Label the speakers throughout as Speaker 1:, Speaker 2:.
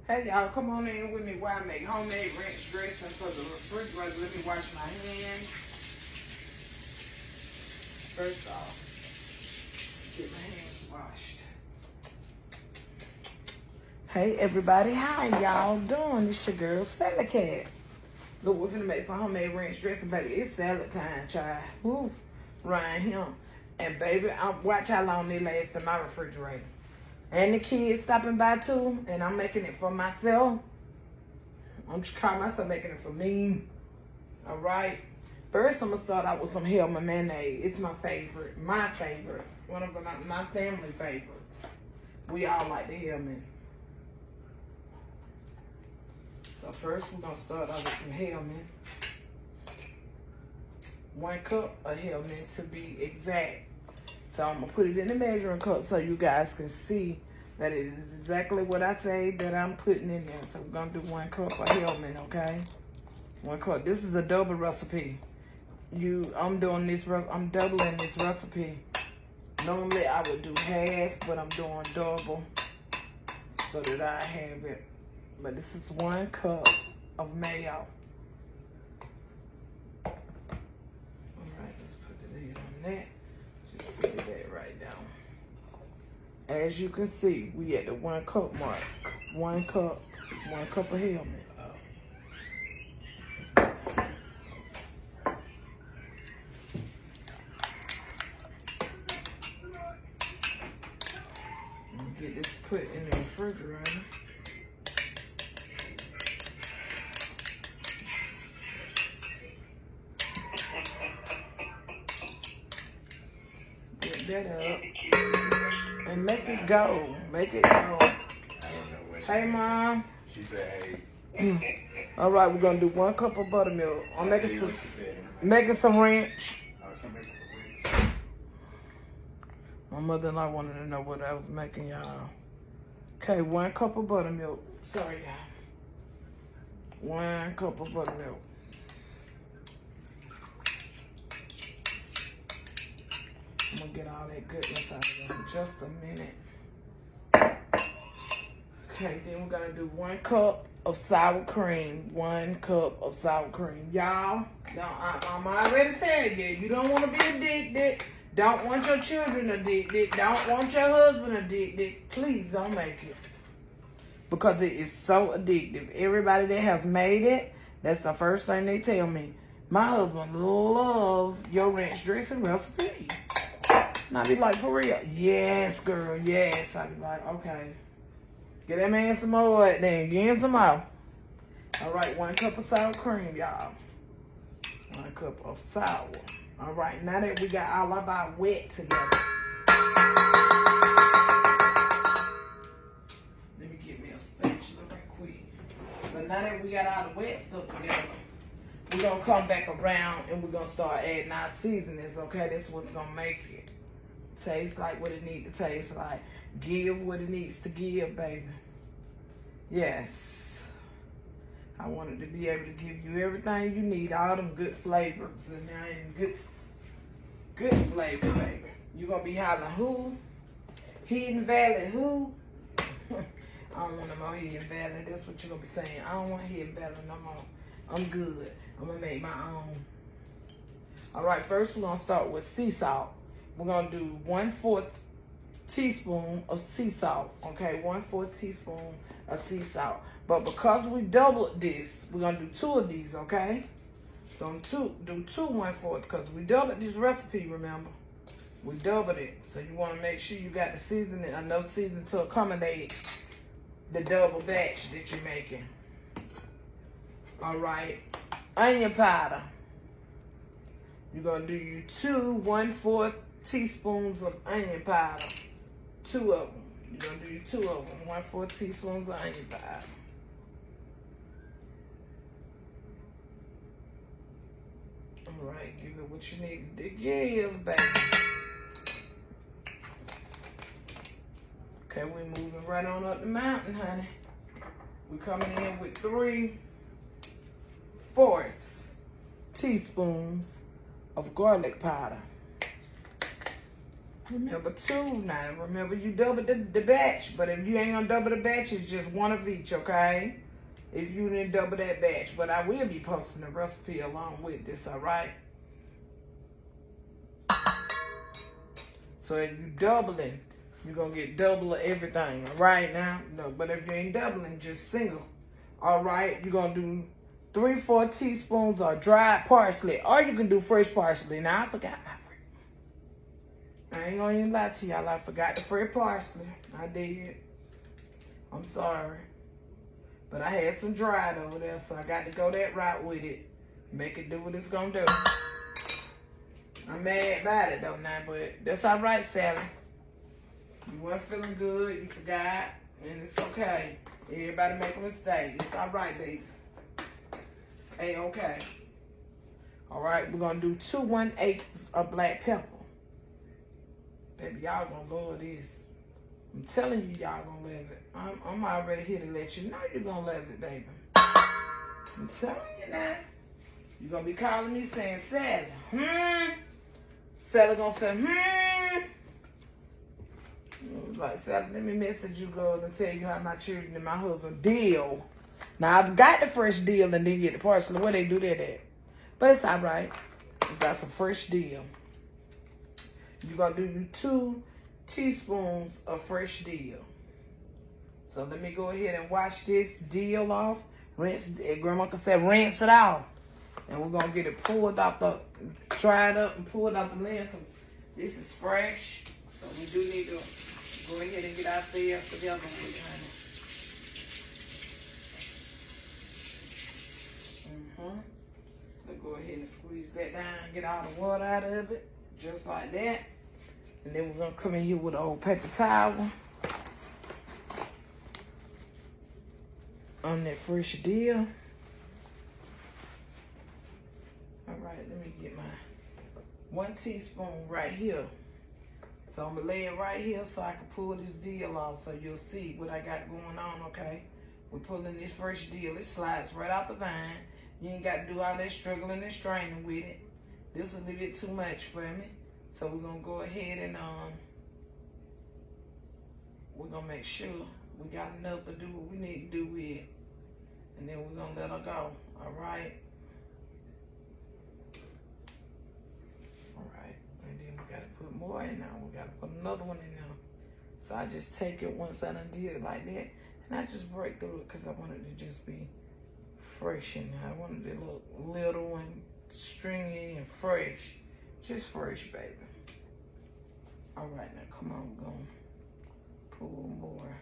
Speaker 1: Hey y'all, come on in with me while I make homemade ranch dressing for the refrigerator. Let me wash my hands. First off, get my hands washed. Hey everybody, how y'all doing? It's your girl Salad Cat. Look, we're gonna make some homemade ranch dressing, baby. It's salad time, child. Woo, right here. And baby, watch how long they last in my refrigerator. And the kids stopping by too, and I'm making it for myself. I'm just calling myself making it for me. All right. First, I'm gonna start out with some Hellman mayonnaise. It's my favorite, one of my family favorites. We all like the Hellman. So first, we're gonna start out with some Hellman. 1 cup of Hellman to be exact. So I'm gonna put it in the measuring cup so you guys can see that it is exactly what I say that I'm putting in there. So we're gonna do 1 cup of Hellman, okay? 1 cup. This is a double recipe. I'm doubling this recipe. Normally I would do half, but I'm doing double so that I have it. But this is 1 cup of mayo. All right, let's put the lid on that. Just set that right down. As you can see, we at the 1 cup mark. 1 cup of Hellman. Get this put in the refrigerator. Get that up. And make it go. Make it go.
Speaker 2: I don't know what
Speaker 1: Hey, Mom.
Speaker 2: she said, hey.
Speaker 1: All right, we're going to do 1 cup of buttermilk. I'm making some ranch. My mother-in-law wanted to know what I was making, y'all. Okay, 1 cup of buttermilk. Sorry, y'all. 1 cup of buttermilk. I'm gonna get all that goodness out of there in just a minute. Okay, then we're gonna do 1 cup of sour cream. 1 cup of sour cream. Y'all, I'm already telling you, you don't want to be addicted. Don't want your children addicted. Don't want your husband addicted. Please don't make it. Because it is so addictive. Everybody that has made it, that's the first thing they tell me. My husband loves your ranch dressing recipe. And I be like, for real? Yes, girl, yes. I be like, okay. Get that man some more then. Get him some more. All right, 1 cup of sour cream, y'all. 1 cup of sour. All right, now that we got all of our wet together. Let me get me a spatula right quick. But now that we got all the wet stuff together, we're going to come back around and we're going to start adding our seasonings, okay? That's what's going to make it taste like what it needs to taste like. Give what it needs to give, baby. Yes. I wanted to be able to give you everything you need, all them good flavors and good flavor, baby. You gonna be hollering who? Hidden Valley who? I don't want no more Hidden Valley. That's what you're gonna be saying. I don't want Hidden Valley no more. I'm good. I'm gonna make my own. All right, first we're gonna start with sea salt. We're gonna do 1/4 teaspoon of sea salt. Okay, 1/4 teaspoon of sea salt. But because we doubled this, we're gonna do 2 of these, okay? So do 2 1/4 because we doubled this recipe, remember? We doubled it. So you wanna make sure you got the seasoning, enough seasoning to accommodate the double batch that you're making. All right, onion powder. You're gonna do you 2 1/4 teaspoons of onion powder. 2 of them. You're gonna do you 2 of them. 1/4 teaspoons of onion powder. All right, give it what you need to give, baby. Okay, we're moving right on up the mountain, honey. We're coming in with 3/4 teaspoons of garlic powder. Remember 2. Now, remember you double the batch. But if you ain't gonna double the batch, it's just 1 of each, okay? If you didn't double that batch. But I will be posting the recipe along with this, alright? So if you doubling, you're gonna get double of everything, alright now? No, but if you ain't doubling, just single. Alright, you're gonna do 3-4 teaspoons of dried parsley. Or you can do fresh parsley. Now I forgot my fresh. I ain't gonna even lie to y'all. I forgot the fresh parsley. I did. I'm sorry. But I had some dried over there, so I got to go that route with it. Make it do what it's gonna do. I'm mad about it though now, but that's alright, Sally. You weren't feeling good, you forgot, and it's okay. Everybody make a mistake. It's alright, baby. It's A-okay. Alright, we're gonna do 2 1/8 of black pepper. Baby, y'all gonna love this. I'm telling you, y'all gonna love it. I'm already here to let you know you're gonna love it, baby. I'm telling you now. You're gonna be calling me saying, Sally, Sally gonna say, Like, Sally, let me message you, girl, and tell you how my children and my husband deal. Now, I've got the fresh deal and then get the parsley. Where they do that at? But it's all right. We got some fresh deal. You're going to do you 2 teaspoons of fresh deal. So let me go ahead and wash this deal off. Rinse, Grandma said rinse it off. And we're going to get it pulled off the, dried up and pulled off the lid because this is fresh. So we do need to go ahead and get ourselves together with it, honey. Let's go ahead and squeeze that down, get all the water out of it, just like that. And then we're gonna come in here with an old paper towel on that fresh deal. All right, let me get my 1 teaspoon right here. So I'm gonna lay it right here so I can pull this deal off so you'll see what I got going on, okay? We're pulling this fresh deal. It slides right out the vine. You ain't got to do all that struggling and straining with it. This is a little bit too much for me. So we're going to go ahead and we're going to make sure we got enough to do what we need to do with it. And then we're going to let her go, all right? All right, and then we got to put more in now. We got to put another one in there. So I just take it once I done did it like that. And I just break through it because I wanted to just be fresh in there. I wanted it to look little and stringy and fresh. Just fresh, baby. All right, now come on, we're going to pull more.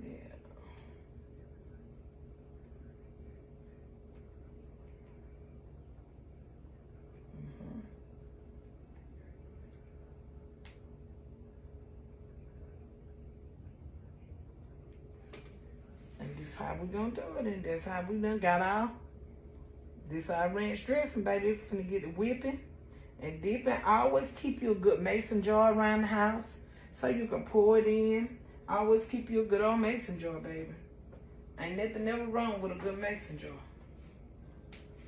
Speaker 1: Yeah. And this how we gonna do it, and that's how we done got our, this our ranch dressing, baby. It's finna get the whipping and dipping. Always keep you a good mason jar around the house so you can pour it in. Always keep you a good old mason jar, baby. Ain't nothing ever wrong with a good mason jar.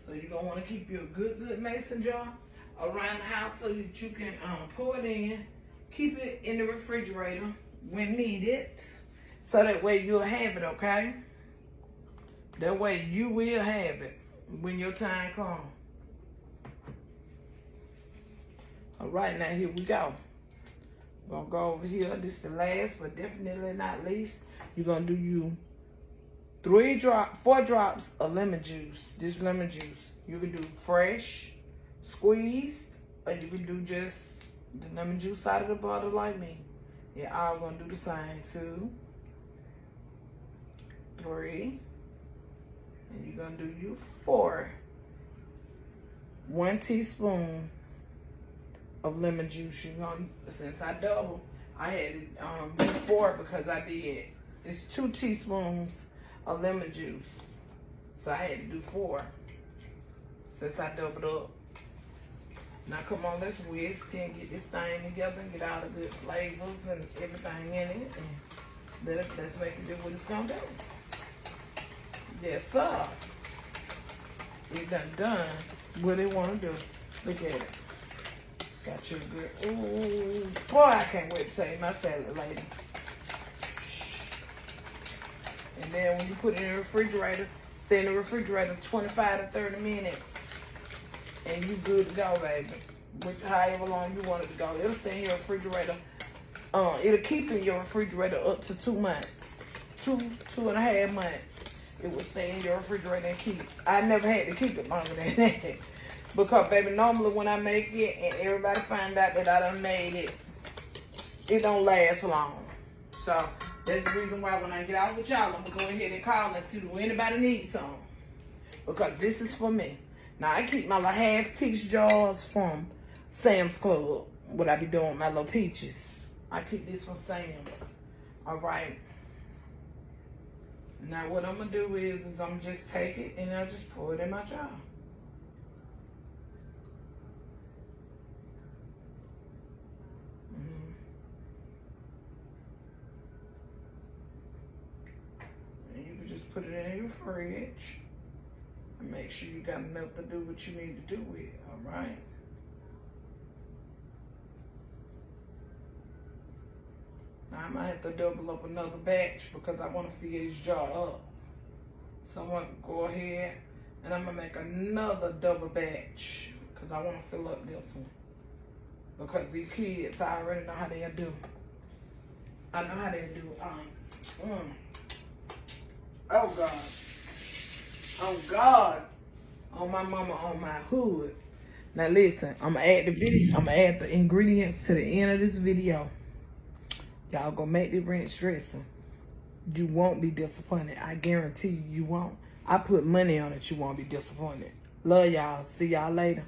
Speaker 1: So you're gonna wanna keep you a good mason jar around the house so that you can pour it in. Keep it in the refrigerator when needed. So that way you'll have it, okay? That way you will have it when your time comes. All right, now here we go. We're gonna go over here. This is the last, but definitely not least. You're gonna do you 4 drops of lemon juice. This lemon juice. You can do fresh, squeezed, or you can do just the lemon juice out of the bottle like me. Yeah, I'm gonna do the same. 2, 3, and you're gonna do you 4. 1 teaspoon of lemon juice. You're gonna, since I double, I had it do 4 because I did. It's 2 teaspoons of lemon juice, so I had to do 4 since I doubled up. Now come on, let's whisk and get this thing together and get all the good flavors and everything in it, and let's make it do what it's gonna do. Yes, sir. It done what it want to do. Look at it. Got you good. Ooh, boy, I can't wait to taste my salad later. And then when you put it in the refrigerator, stay in the refrigerator 25 to 30 minutes. And you good to go, baby. With however long you want it to go. It'll stay in your refrigerator. It'll keep in your refrigerator up to 2 months. 2.5 months. It will stay in your refrigerator and keep. I never had to keep it longer than that. Because, baby, normally when I make it and everybody find out that I done made it, it don't last long. So, that's the reason why when I get out with y'all, I'm going to go ahead and call and see if anybody needs some. Because this is for me. Now, I keep my little half-piece jars from Sam's Club. What I be doing with my little peaches. I keep this from Sam's. All right. Now, what I'm going to do is I'm just take it and I'll just pour it in my jar. Put it in your fridge and make sure you got enough to do what you need to do with it, all right? Now I might have to double up another batch because I want to fill this jar up. So I'm going to go ahead and I'm going to make another double batch because I want to fill up this one. Because these kids, I already know how they do. I know how they do. Oh God. Oh God. On my mama, on my hood. Now listen, I'm gonna add the video. I'm gonna add the ingredients to the end of this video. Y'all gonna make the ranch dressing. You won't be disappointed. I guarantee you won't. I put money on it, you won't be disappointed. Love y'all. See y'all later.